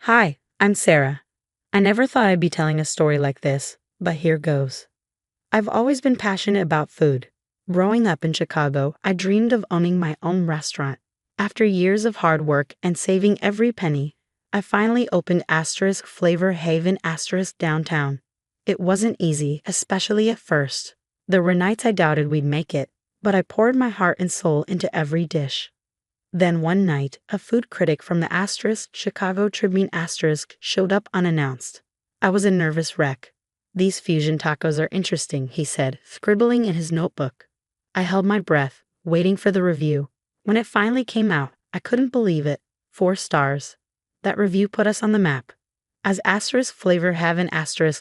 Hi, I'm Sarah. I never thought I'd be telling a story like this, but here goes. I've always been passionate about food. Growing up in Chicago, I dreamed of owning my own restaurant. After years of hard work and saving every penny, I finally opened Flavor Haven downtown. It wasn't easy, especially at first. There were nights I doubted we'd make it, but I poured my heart and soul into every dish. Then one night, a food critic from the Chicago Tribune showed up unannounced. I was a nervous wreck. "These fusion tacos are interesting," he said, scribbling in his notebook. I held my breath, waiting for the review. When it finally came out, I couldn't believe it. 4 stars. That review put us on the map. As Flavor Haven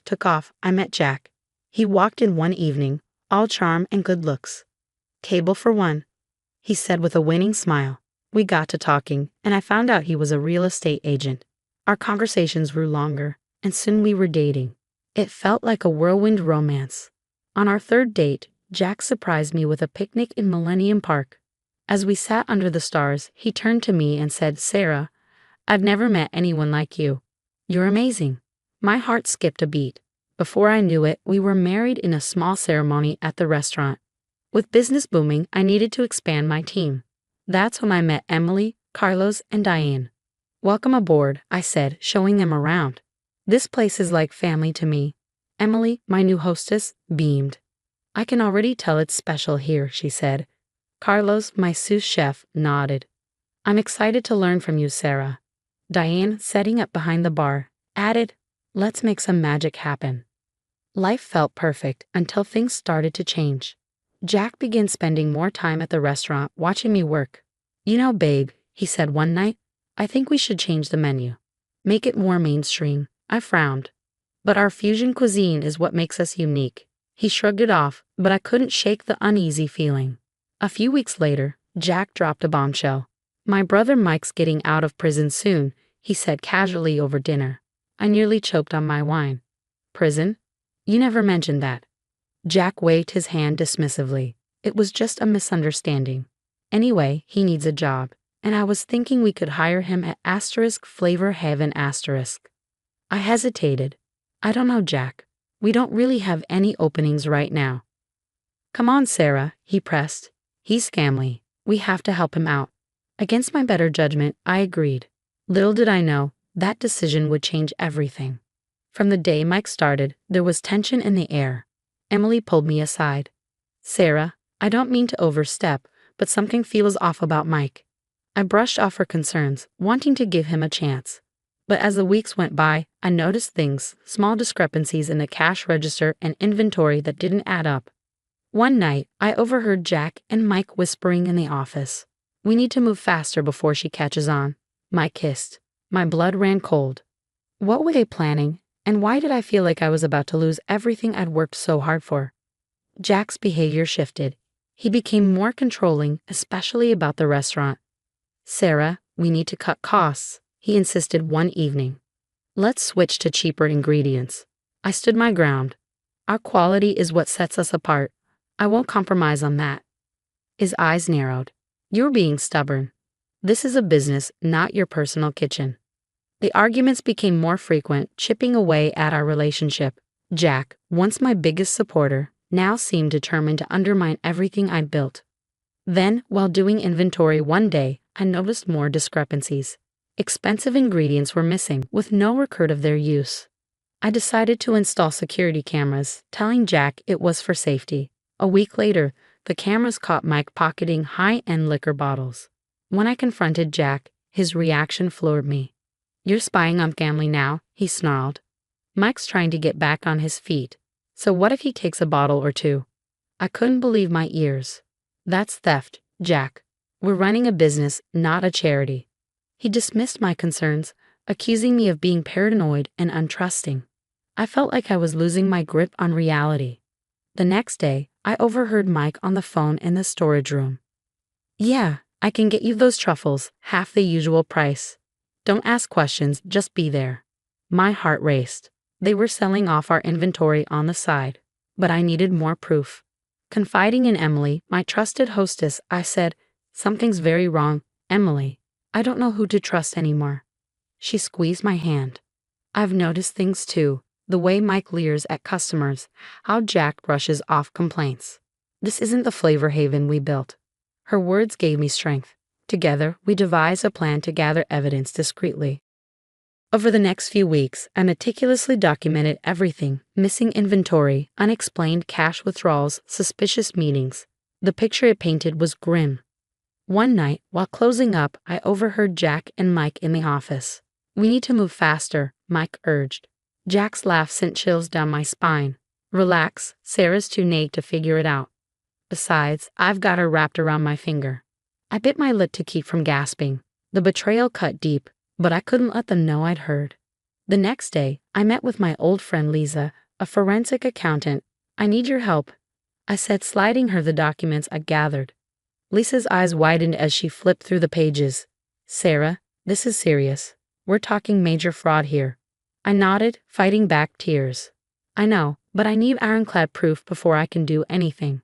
took off, I met Jack. He walked in one evening, all charm and good looks. "Table for one," he said with a winning smile. We got to talking, and I found out he was a real estate agent. Our conversations grew longer, and soon we were dating. It felt like a whirlwind romance. On our third date, Jack surprised me with a picnic in Millennium Park. As we sat under the stars, he turned to me and said, "Sarah, I've never met anyone like you. You're amazing." My heart skipped a beat. Before I knew it, we were married in a small ceremony at the restaurant. With business booming, I needed to expand my team. That's when I met Emily, Carlos, and Diane. "Welcome aboard," I said, showing them around. "This place is like family to me." Emily, my new hostess, beamed. "I can already tell it's special here," she said. Carlos, my sous chef, nodded. "I'm excited to learn from you, Sarah." Diane, setting up behind the bar, added, "Let's make some magic happen." Life felt perfect until things started to change. Jack began spending more time at the restaurant watching me work. "You know, babe," he said one night, "I think we should change the menu. Make it more mainstream." I frowned. "But our fusion cuisine is what makes us unique." He shrugged it off, but I couldn't shake the uneasy feeling. A few weeks later, Jack dropped a bombshell. "My brother Mike's getting out of prison soon," he said casually over dinner. I nearly choked on my wine. "Prison? You never mentioned that." Jack waved his hand dismissively. "It was just a misunderstanding. Anyway, he needs a job, and I was thinking we could hire him at Flavor Haven I hesitated. "I don't know, Jack. We don't really have any openings right now." "Come on, Sarah," he pressed. "He's scamly. We have to help him out." Against my better judgment, I agreed. Little did I know, that decision would change everything. From the day Mike started, there was tension in the air. Emily pulled me aside. "Sarah, I don't mean to overstep, but something feels off about Mike." I brushed off her concerns, wanting to give him a chance. But as the weeks went by, I noticed things, small discrepancies in the cash register and inventory that didn't add up. One night, I overheard Jack and Mike whispering in the office. "We need to move faster before she catches on." Mike hissed. My blood ran cold. What were they planning? And why did I feel like I was about to lose everything I'd worked so hard for? Jack's behavior shifted. He became more controlling, especially about the restaurant. "Sarah, we need to cut costs," he insisted one evening. "Let's switch to cheaper ingredients." I stood my ground. "Our quality is what sets us apart. I won't compromise on that." His eyes narrowed. "You're being stubborn. This is a business, not your personal kitchen." The arguments became more frequent, chipping away at our relationship. Jack, once my biggest supporter, now seemed determined to undermine everything I'd built. Then, while doing inventory one day, I noticed more discrepancies. Expensive ingredients were missing, with no record of their use. I decided to install security cameras, telling Jack it was for safety. A week later, the cameras caught Mike pocketing high-end liquor bottles. When I confronted Jack, his reaction floored me. "You're spying on family now," he snarled. "Mike's trying to get back on his feet. So what if he takes a bottle or two?" I couldn't believe my ears. "That's theft, Jack. We're running a business, not a charity." He dismissed my concerns, accusing me of being paranoid and untrusting. I felt like I was losing my grip on reality. The next day, I overheard Mike on the phone in the storage room. "Yeah, I can get you those truffles, half the usual price. Don't ask questions, just be there." My heart raced. They were selling off our inventory on the side, but I needed more proof. Confiding in Emily, my trusted hostess, I said, "Something's very wrong, Emily. I don't know who to trust anymore." She squeezed my hand. I've noticed things too. The way Mike leers at customers, how Jack brushes off complaints. This isn't the flavor haven we built. Her words gave me strength. Together, we devised a plan to gather evidence discreetly. Over the next few weeks, I meticulously documented everything: missing inventory, unexplained cash withdrawals, suspicious meetings. The picture it painted was grim. One night, while closing up, I overheard Jack and Mike in the office. "We need to move faster," Mike urged. Jack's laugh sent chills down my spine. "Relax, Sarah's too naïve to figure it out. Besides, I've got her wrapped around my finger." I bit my lip to keep from gasping. The betrayal cut deep, but I couldn't let them know I'd heard. The next day, I met with my old friend Lisa, a forensic accountant. "I need your help," I said, sliding her the documents I'd gathered. Lisa's eyes widened as she flipped through the pages. "Sarah, this is serious. We're talking major fraud here." I nodded, fighting back tears. "I know, but I need ironclad proof before I can do anything."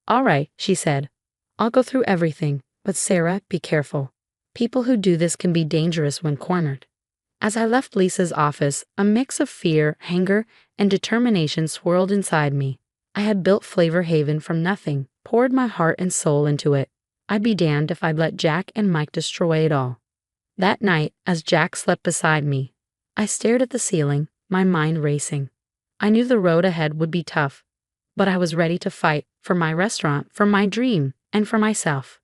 "All right," she said. "I'll go through everything, but Sarah, be careful. People who do this can be dangerous when cornered." As I left Lisa's office, a mix of fear, anger, and determination swirled inside me. I had built Flavor Haven from nothing, poured my heart and soul into it. I'd be damned if I'd let Jack and Mike destroy it all. That night, as Jack slept beside me, I stared at the ceiling, my mind racing. I knew the road ahead would be tough, but I was ready to fight for my restaurant, for my dream, and for myself.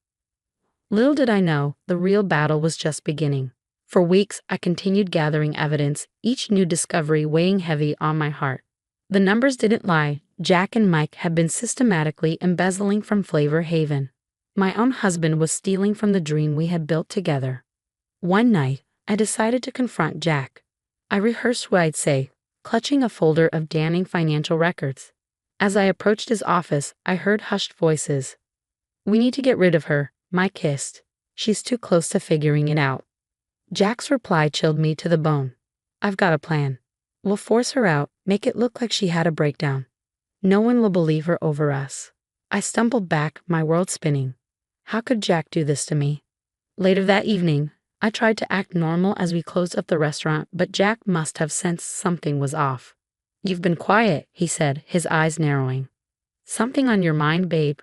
Little did I know, the real battle was just beginning. For weeks, I continued gathering evidence, each new discovery weighing heavy on my heart. The numbers didn't lie. Jack and Mike had been systematically embezzling from Flavor Haven. My own husband was stealing from the dream we had built together. One night, I decided to confront Jack. I rehearsed what I'd say, clutching a folder of damning financial records. As I approached his office, I heard hushed voices. "We need to get rid of her," Mike hissed. "She's too close to figuring it out." Jack's reply chilled me to the bone. "I've got a plan. We'll force her out, make it look like she had a breakdown. No one will believe her over us." I stumbled back, my world spinning. How could Jack do this to me? Later that evening, I tried to act normal as we closed up the restaurant, but Jack must have sensed something was off. "You've been quiet," he said, his eyes narrowing. "Something on your mind, babe?"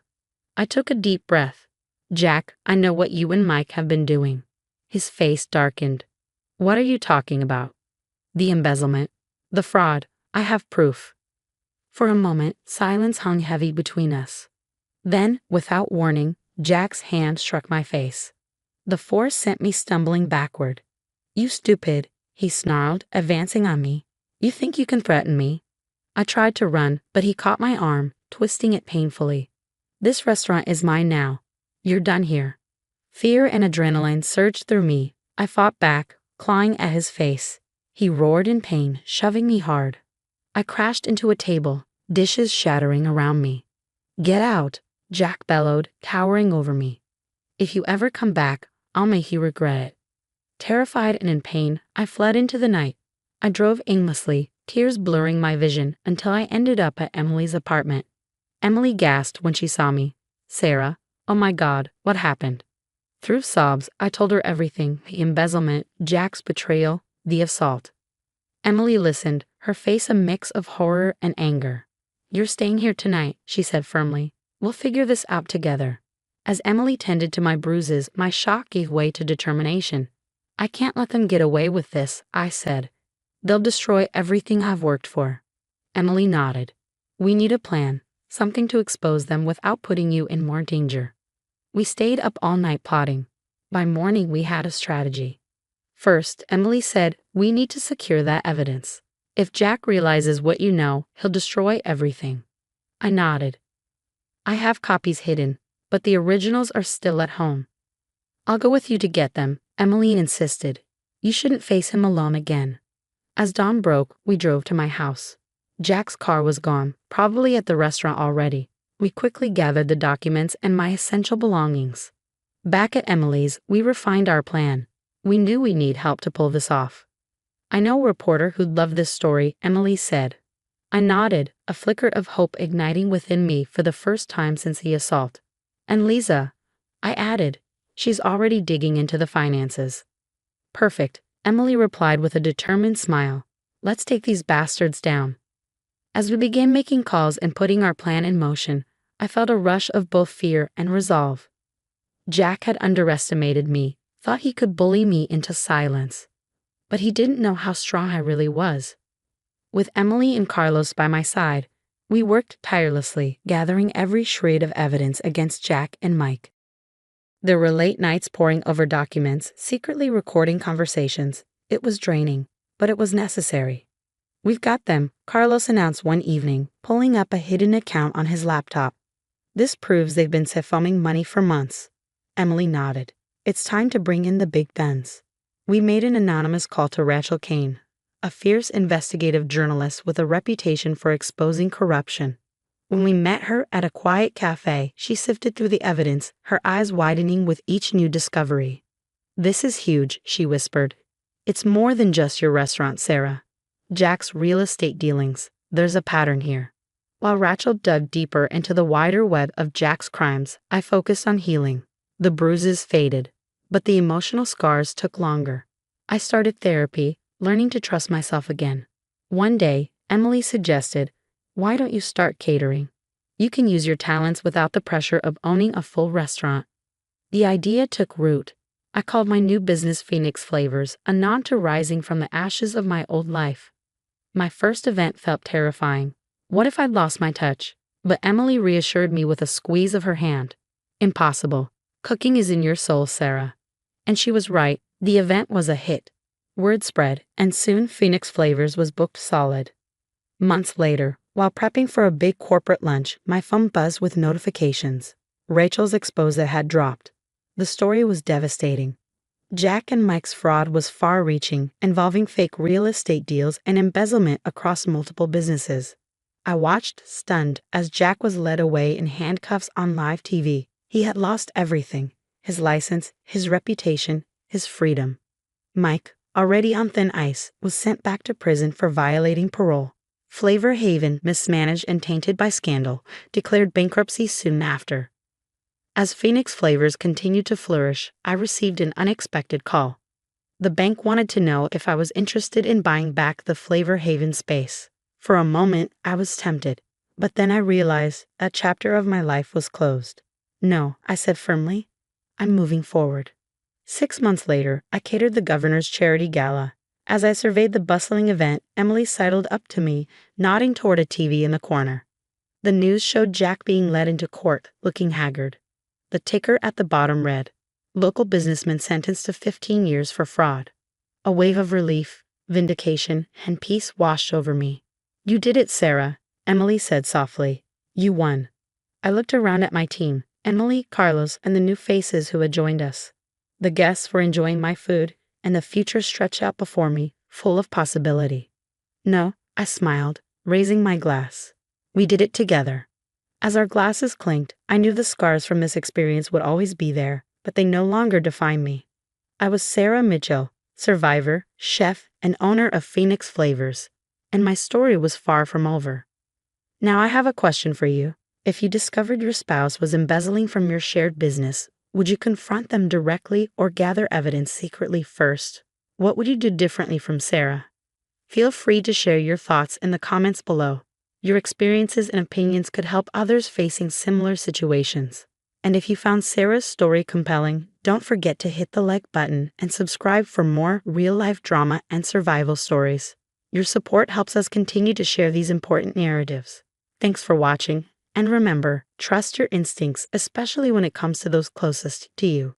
I took a deep breath. "Jack, I know what you and Mike have been doing." His face darkened. "What are you talking about?" "The embezzlement. The fraud. I have proof." For a moment, silence hung heavy between us. Then, without warning, Jack's hand struck my face. The force sent me stumbling backward. "You stupid," he snarled, advancing on me. "You think you can threaten me?" I tried to run, but he caught my arm, twisting it painfully. "This restaurant is mine now. You're done here." Fear and adrenaline surged through me. I fought back, clawing at his face. He roared in pain, shoving me hard. I crashed into a table, dishes shattering around me. "Get out," Jack bellowed, towering over me. "If you ever come back, I'll make you regret it." Terrified and in pain, I fled into the night. I drove aimlessly, tears blurring my vision, until I ended up at Emily's apartment. Emily gasped when she saw me. "Sarah, oh my God, what happened?" Through sobs, I told her everything: the embezzlement, Jack's betrayal, the assault. Emily listened, her face a mix of horror and anger. "You're staying here tonight," she said firmly. "We'll figure this out together." As Emily tended to my bruises, my shock gave way to determination. "I can't let them get away with this," I said. "They'll destroy everything I've worked for." Emily nodded. "We need a plan, something to expose them without putting you in more danger." We stayed up all night plotting. By morning, we had a strategy. First, Emily said, "We need to secure that evidence. If Jack realizes what you know, he'll destroy everything." I nodded. "I have copies hidden, but the originals are still at home." "I'll go with you to get them," Emily insisted. "You shouldn't face him alone again." As dawn broke, we drove to my house. Jack's car was gone, probably at the restaurant already. We quickly gathered the documents and my essential belongings. Back at Emily's, we refined our plan. We knew we need help to pull this off. "I know a reporter who'd love this story," Emily said. I nodded, a flicker of hope igniting within me for the first time since the assault. "And Lisa," I added. "She's already digging into the finances." "Perfect," Emily replied with a determined smile. Let's take these bastards down. As we began making calls and putting our plan in motion, I felt a rush of both fear and resolve. Jack had underestimated me, thought he could bully me into silence. But he didn't know how strong I really was. With Emily and Carlos by my side, we worked tirelessly, gathering every shred of evidence against Jack and Mike. There were late nights poring over documents, secretly recording conversations. It was draining, but it was necessary. We've got them, Carlos announced one evening, pulling up a hidden account on his laptop. This proves they've been siphonning money for months. Emily nodded. It's time to bring in the big guns. We made an anonymous call to Rachel Kane, a fierce investigative journalist with a reputation for exposing corruption. When we met her at a quiet cafe, she sifted through the evidence, her eyes widening with each new discovery. This is huge, she whispered. It's more than just your restaurant, Sarah. Jack's real estate dealings. There's a pattern here. While Rachel dug deeper into the wider web of Jack's crimes, I focused on healing. The bruises faded, but the emotional scars took longer. I started therapy, learning to trust myself again. One day, Emily suggested, why don't you start catering? You can use your talents without the pressure of owning a full restaurant. The idea took root. I called my new business Phoenix Flavors, a nod to rising from the ashes of my old life. My first event felt terrifying. What if I'd lost my touch? But Emily reassured me with a squeeze of her hand. Impossible. Cooking is in your soul, Sarah. And she was right. The event was a hit. Word spread, and soon Phoenix Flavors was booked solid. Months later, while prepping for a big corporate lunch, my phone buzzed with notifications. Rachel's expose had dropped. The story was devastating. Jack and Mike's fraud was far-reaching, involving fake real estate deals and embezzlement across multiple businesses. I watched, stunned, as Jack was led away in handcuffs on live TV. He had lost everything: his license, his reputation, his freedom. Mike, already on thin ice, was sent back to prison for violating parole. Flavor Haven, mismanaged and tainted by scandal, declared bankruptcy soon after. As Phoenix Flavors continued to flourish, I received an unexpected call. The bank wanted to know if I was interested in buying back the Flavor Haven space. For a moment, I was tempted, but then I realized that chapter of my life was closed. No, I said firmly, I'm moving forward. 6 months later, I catered the governor's charity gala. As I surveyed the bustling event, Emily sidled up to me, nodding toward a TV in the corner. The news showed Jack being led into court, looking haggard. The ticker at the bottom read, local businessman sentenced to 15 years for fraud. A wave of relief, vindication, and peace washed over me. You did it, Sarah, Emily said softly. You won. I looked around at my team, Emily, Carlos, and the new faces who had joined us. The guests were enjoying my food, and the future stretched out before me, full of possibility. No, I smiled, raising my glass. We did it together. As our glasses clinked, I knew the scars from this experience would always be there, but they no longer defined me. I was Sarah Mitchell, survivor, chef, and owner of Phoenix Flavors, and my story was far from over. Now I have a question for you. If you discovered your spouse was embezzling from your shared business, would you confront them directly or gather evidence secretly first? What would you do differently from Sarah? Feel free to share your thoughts in the comments below. Your experiences and opinions could help others facing similar situations. And if you found Sarah's story compelling, don't forget to hit the like button and subscribe for more real-life drama and survival stories. Your support helps us continue to share these important narratives. Thanks for watching, and remember, trust your instincts, especially when it comes to those closest to you.